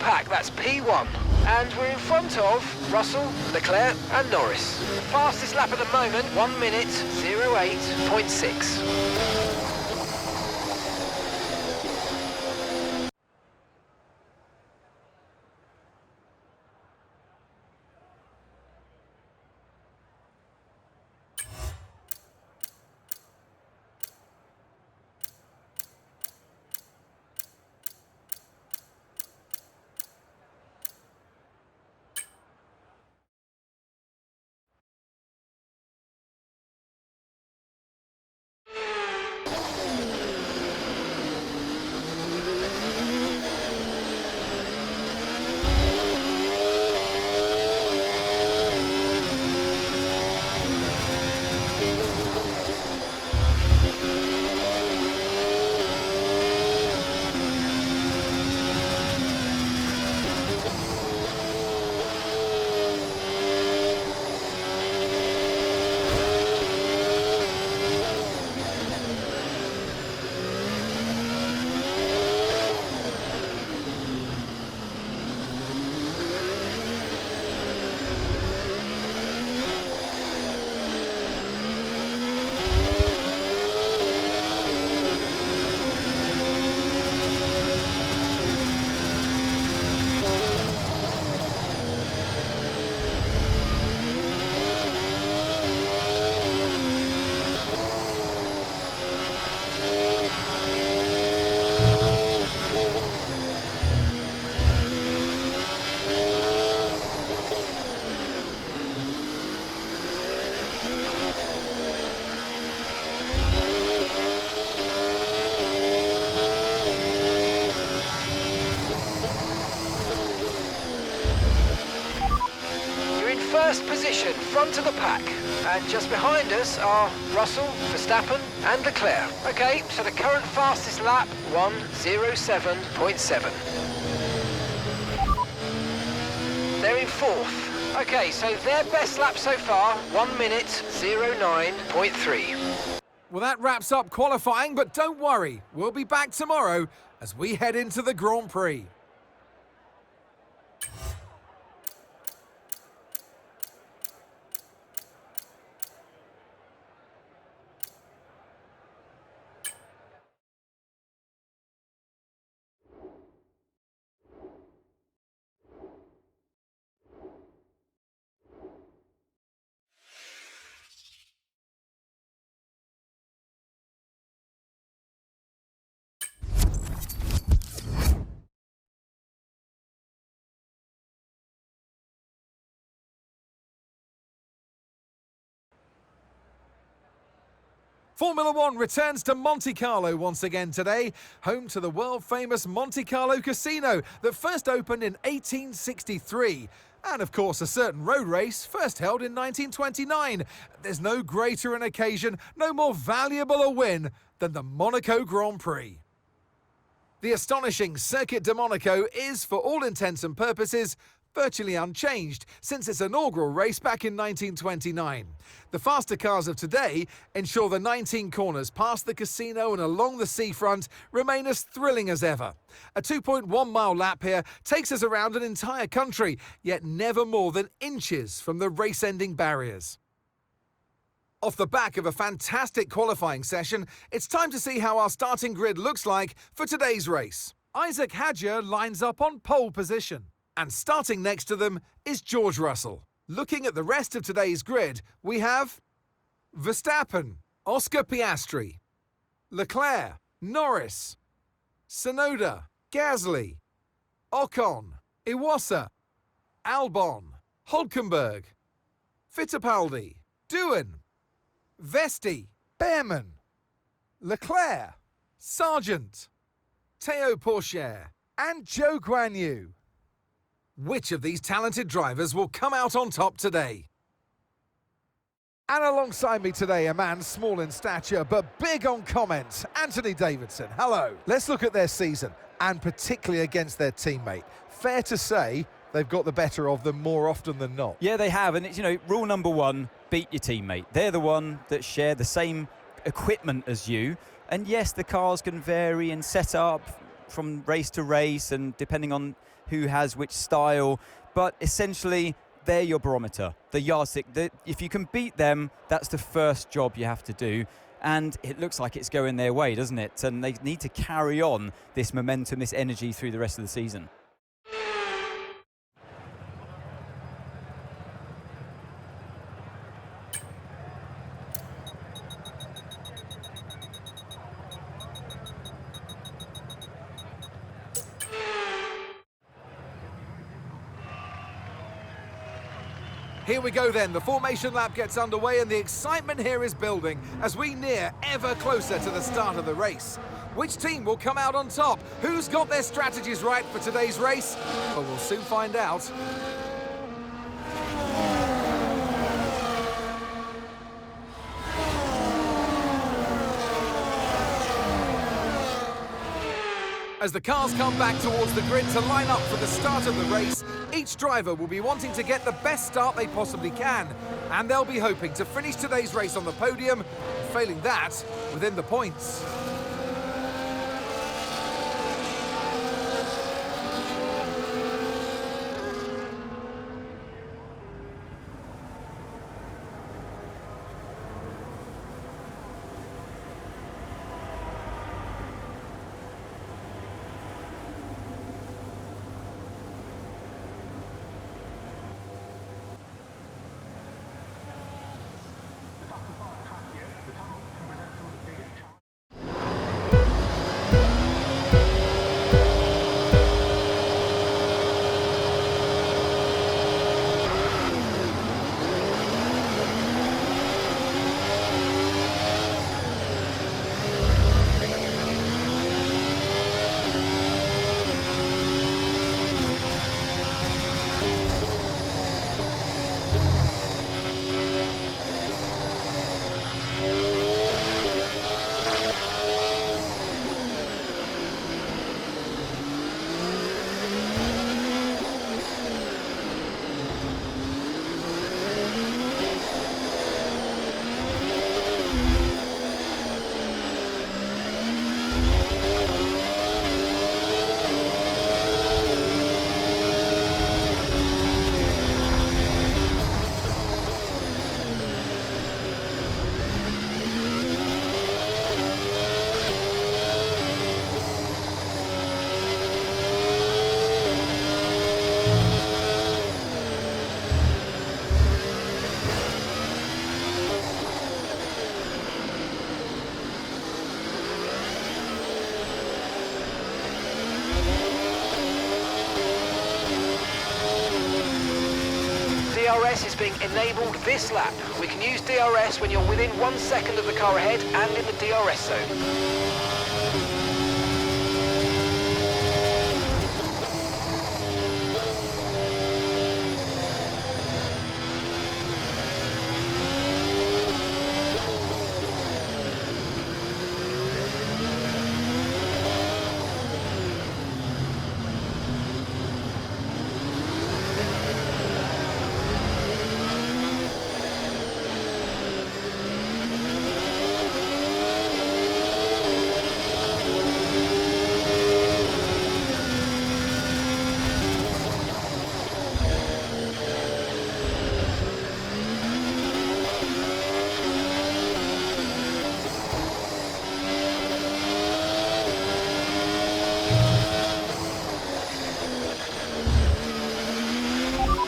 pack, that's P1. And we're in front of Russell, Leclerc and Norris. Fastest lap at the moment, 1 minute 08.6. First position, front of the pack. And just behind us are Russell, Verstappen and Leclerc. Okay, so the current fastest lap, 1:07.7. They're in fourth. Okay, so their best lap so far, 1 minute 09.3. Well, that wraps up qualifying, but don't worry, we'll be back tomorrow as we head into the Grand Prix. Formula One returns to Monte Carlo once again today, home to the world-famous Monte Carlo Casino that first opened in 1863. And of course, a certain road race first held in 1929. There's no greater an occasion, no more valuable a win than the Monaco Grand Prix. The astonishing Circuit de Monaco is, for all intents and purposes, virtually unchanged since its inaugural race back in 1929. The faster cars of today ensure the 19 corners past the casino and along the seafront remain as thrilling as ever. A 2.1 mile lap here takes us around an entire country, yet never more than inches from the race-ending barriers. Off the back of a fantastic qualifying session, it's time to see how our starting grid looks like for today's race. Isack Hadjar lines up on pole position. And starting next to them is George Russell. Looking at the rest of today's grid, we have Verstappen, Oscar Piastri, Leclerc, Norris, Tsunoda, Gasly, Ocon, Iwasa, Albon, Hülkenberg, Fittipaldi, Doohan, Vesti, Behrman, Leclerc, Sargent, Théo Pourchaire, and Zhou Guanyu. Which of these talented drivers will come out on top today? And alongside me today, a man small in stature but big on comment, Anthony Davidson. Hello. Let's look at their season, and particularly against their teammate. Fair to say they've got the better of them more often than not. Yeah, they have, and it's, rule number one, beat your teammate. They're the one that share the same equipment as you, and yes, the cars can vary in setup, from race to race and depending on who has which style, but essentially they're your barometer, the yardstick. If you can beat them, that's the first job you have to do. And it looks like it's going their way, doesn't it? And they need to carry on this momentum, this energy through the rest of the season. Here we go then, the formation lap gets underway and the excitement here is building as we near ever closer to the start of the race. Which team will come out on top? Who's got their strategies right for today's race? Well, we'll soon find out. As the cars come back towards the grid to line up for the start of the race, each driver will be wanting to get the best start they possibly can, and they'll be hoping to finish today's race on the podium, failing that, within the points. DRS is being enabled this lap. We can use DRS when you're within 1 second of the car ahead and in the DRS zone.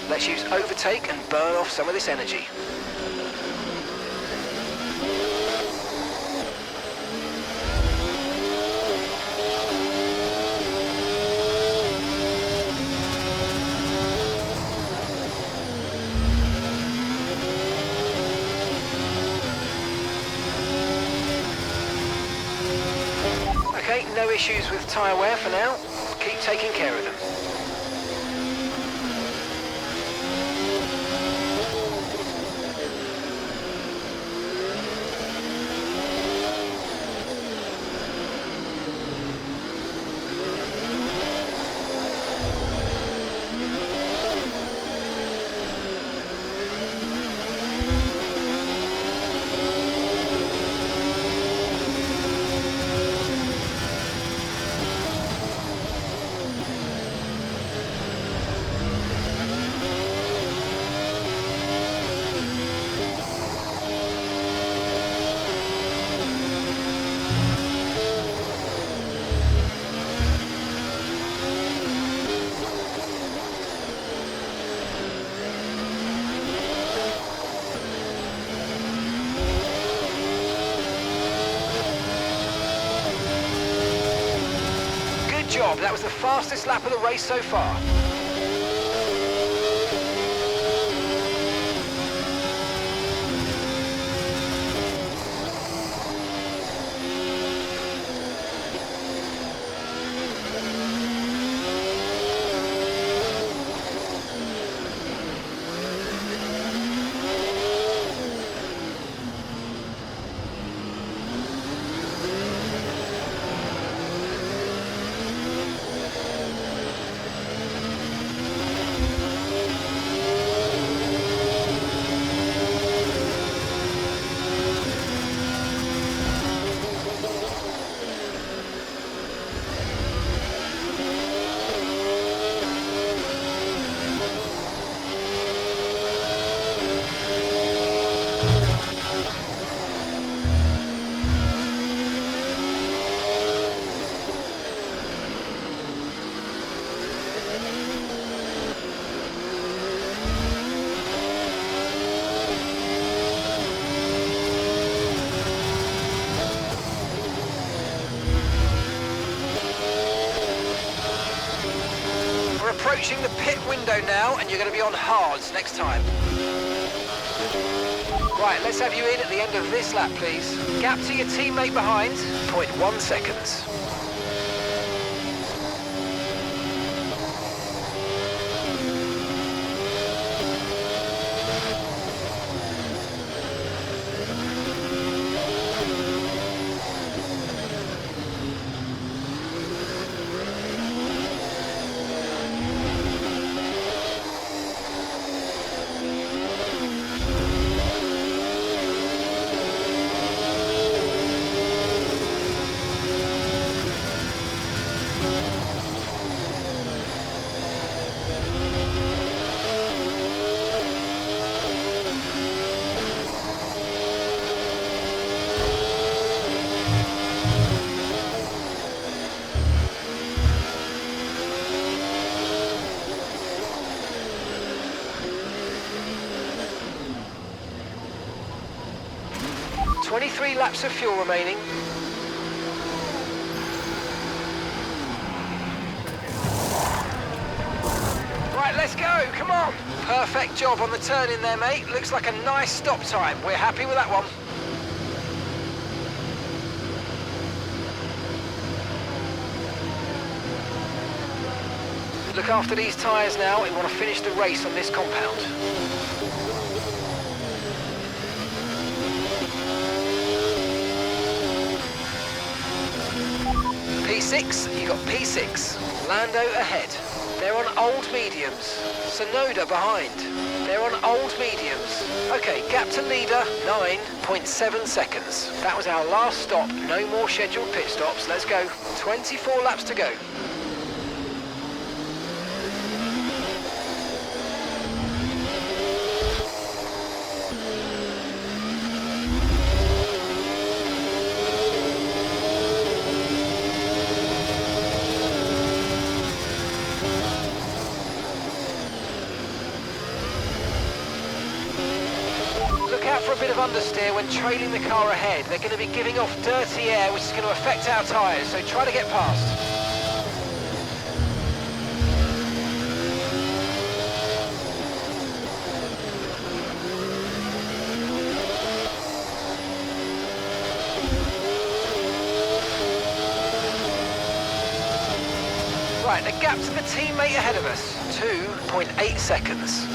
Let's use overtake and burn off some of this energy. Okay, no issues with tyre wear for now. Keep taking care of them. job. That was the fastest lap of the race so far. Approaching the pit window now, and you're going to be on hards next time. Right, let's have you in at the end of this lap, please. Gap to your teammate behind, 0.1 seconds. Three laps of fuel remaining. Right, let's go, come on. Perfect job on the turn in there, mate. Looks like a nice stop time. We're happy with that one. Look after these tyres now. We want to finish the race on this compound. P6, you got P6. Lando ahead. They're on old mediums. Sonoda behind. They're on old mediums. Okay, gap to leader, 9.7 seconds. That was our last stop. No more scheduled pit stops. Let's go. 24 laps to go. For a bit of understeer when trailing the car ahead. They're going to be giving off dirty air, which is going to affect our tyres, so try to get past. Right, the gap to the teammate ahead of us, 2.8 seconds.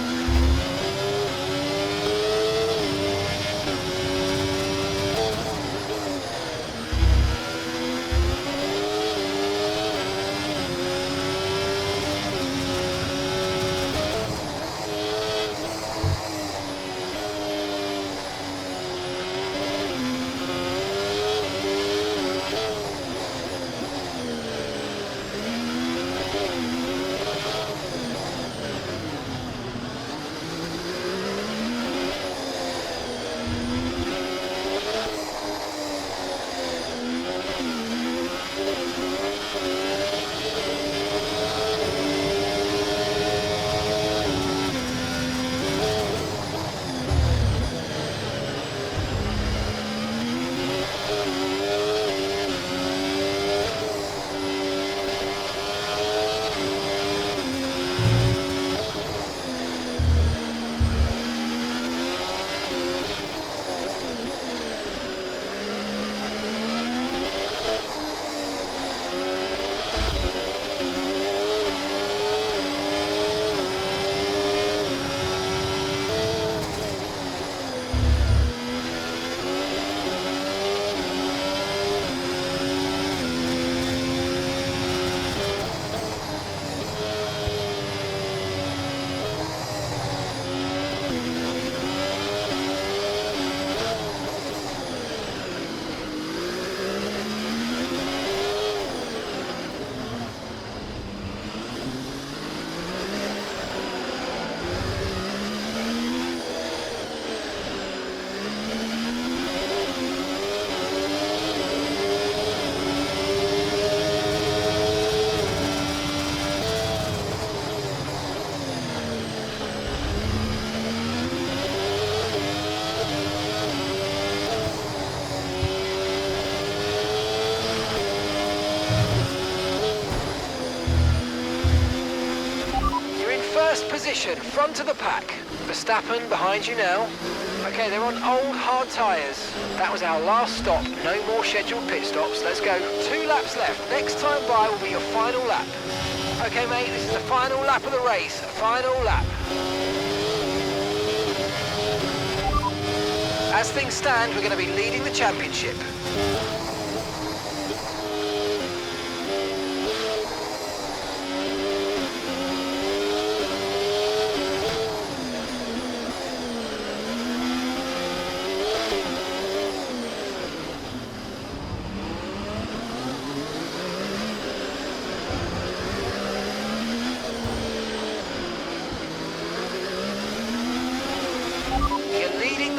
position, front of the pack. Verstappen behind you now. Okay, they're on old hard tyres. That was our last stop. No more scheduled pit stops. Let's go. 2 laps left. Next time by will be your final lap. Okay, mate, this is the final lap of the race. Final lap. As things stand, we're going to be leading the championship.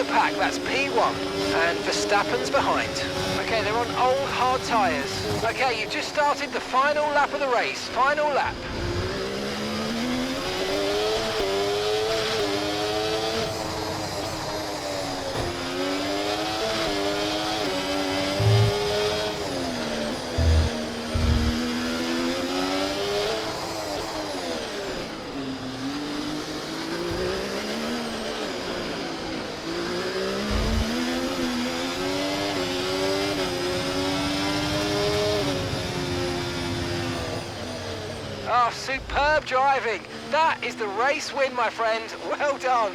Pack, that's P1, and Verstappen's behind. Okay, they're on old hard tyres. Okay, you've just started the final lap of the race. Final lap. Oh, superb driving. That is the race win, my friend. Well done.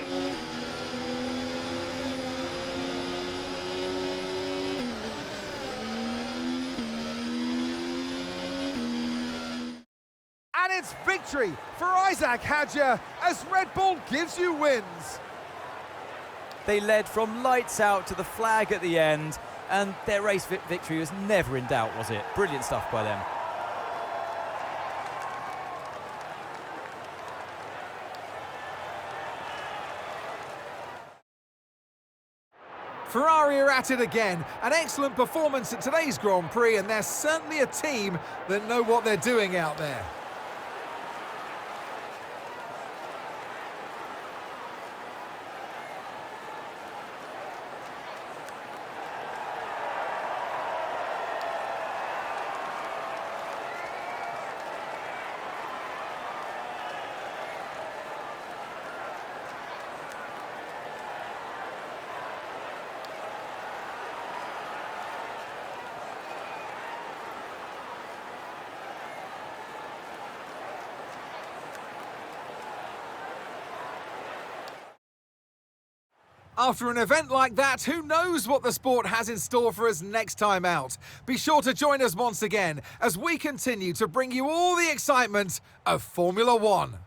And it's victory for Isack Hadjar as Red Bull gives you wins. They led from lights out to the flag at the end, and their race victory was never in doubt, was it? Brilliant stuff by them. Ferrari are at it again. An excellent performance at today's Grand Prix, and they're certainly a team that know what they're doing out there. After an event like that, who knows what the sport has in store for us next time out? Be sure to join us once again as we continue to bring you all the excitement of Formula One.